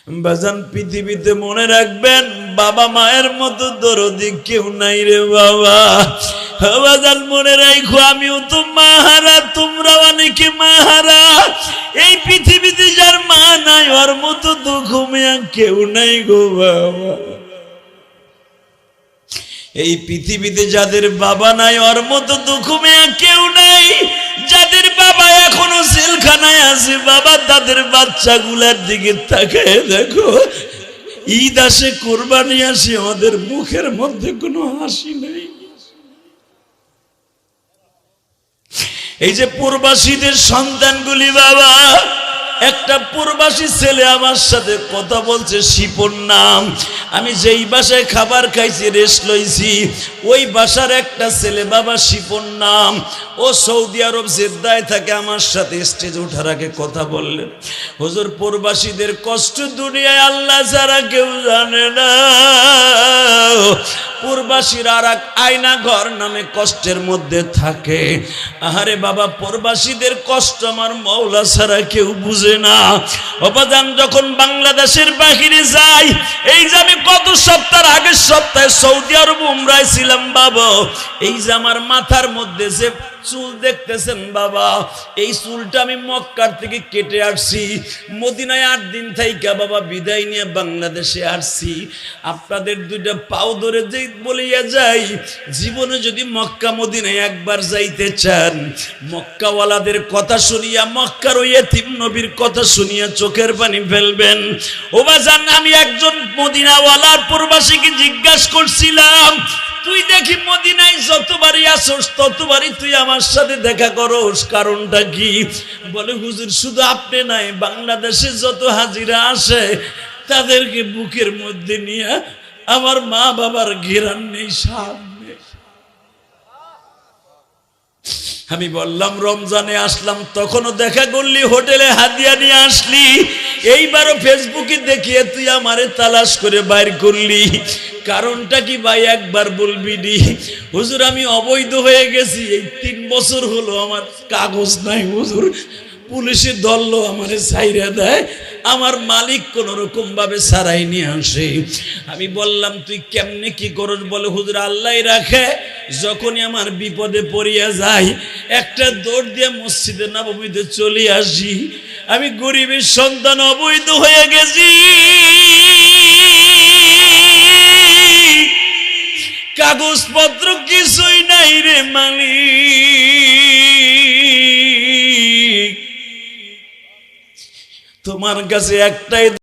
বাজান পৃথিবীতে মনে রাখবেন বাবা মায়ের মতো দরদি কেউ নাই রে বাবা। বাজান মনে রাখো আমিও তো মাহারা, তোমরাও অনেকে মাহারা। এই পৃথিবীতে যার মা নাই ওর মতো দুঃখ মেয়া কেউ নাই গো বাবা। এই পৃথিবীতে যাদের বাবা নাই ওর মতো দুঃখ মেয়া কেউ নাই। যাদের বাবা এখনো জেলখানায় আছে বাবা, তাদের বাচ্চাগুলার দিকে তাকায় দেখো। ঈদ আসে, কোরবানি আসে, আমাদের মুখের মধ্যে কোনো হাসি নেই। এই যে প্রবাসীদের সন্তানগুলি বাবা, একটা প্রবাসী ছেলে আমার সাথে কথা বলছে, শিপন নাম। আমি যেই বাসায় খাবার খাইছি, রেস্ট লইছি, ওই বাসার একটা ছেলে বাবা শিপন নাম। ও সৌদি আরব জেদ্দায় থাকে, আমার সাথে স্টেজে ওঠার আগে কথা বললেন, হুজুর প্রবাসীদের কষ্ট দুনিয়ায় আল্লাহ ছাড়া কেউ জানে না। প্রবাসীর আর এক আয়না ঘর নামে কষ্টের মধ্যে থাকে। আহারে বাবা, প্রবাসীদের কষ্ট আমার মওলা ছাড়া কেউ বুঝে না। অবাদান যখন বাংলাদেশের বাহিরে যাই, এই যে আমি কত সপ্তাহ আগের সপ্তাহে সৌদি আরব উমরায় ছিলাম বাবা, এই যে আমার মাথার মধ্যে যে চুল দেখতেছেন বাবা, এই চুলটা আমি মক্কার থেকে কেটে আসছি। মদিনায় 8 দিন থাইকা বাবা বিদায় নিয়ে বাংলাদেশে আসছি। আপনাদের দুইটা পাও ধরে যে বলিয়া যাই, জীবনে যদি মক্কা মদিনায় একবার যাইতে চান, মক্কাওয়ালাদের কথা শুনিয়া, মক্কার ওই এতিম নবীর কথা শুনিয়া চোখের পানি ফেলবেন। ও বাজান, আমি একজন মদিনাওয়ালার প্রবাসীকে জিজ্ঞাসা করছিলাম, তুই দেখি মদিনায় যতবারই আসোস ততবারই তুই আমার সাথে দেখা করোস, কারণটা কি? বলে হুজুর শুধু আপনি নাই, বাংলাদেশে যত হাজিরা আসে তাদেরকে বুকের মধ্যে নিয়ে আমার মা বাবার ঘেরান নেই, সাপ নেই। আমি বললাম রমজানে আসলাম, তখনও দেখা করলি, হোটেলে হাদিয়া নিয়ে আসলি, এইবারও ফেসবুকে দেখিয়ে তুই আমারে তালাশ করে বাইর করলি, কারণটা কি ভাই একবার বলবি নি? হুজুর আমি অবৈধ হয়ে গেছি, এই 3 বছর হলো আমার কাগজ নাই হুজুর, পুলিশে ধরলো আমারে ছাইরা দেয়, আমার মালিক কোন রকম ভাবে সারাই নিয়ে আসে। আমি বললাম তুই কেমনে কি করস? বলে হুজুর আল্লাহ রাখে, যখনই আমার বিপদে পড়িয়া যাই একটা দৌড় দিয়ে মসজিদে নববীতে চলে আসি। আমি গরিবের সন্তান, অবৈধ হয়ে গেছি, কাগজপত্র কিছুই নাই রে মালিক, তোমার কাছে একটাই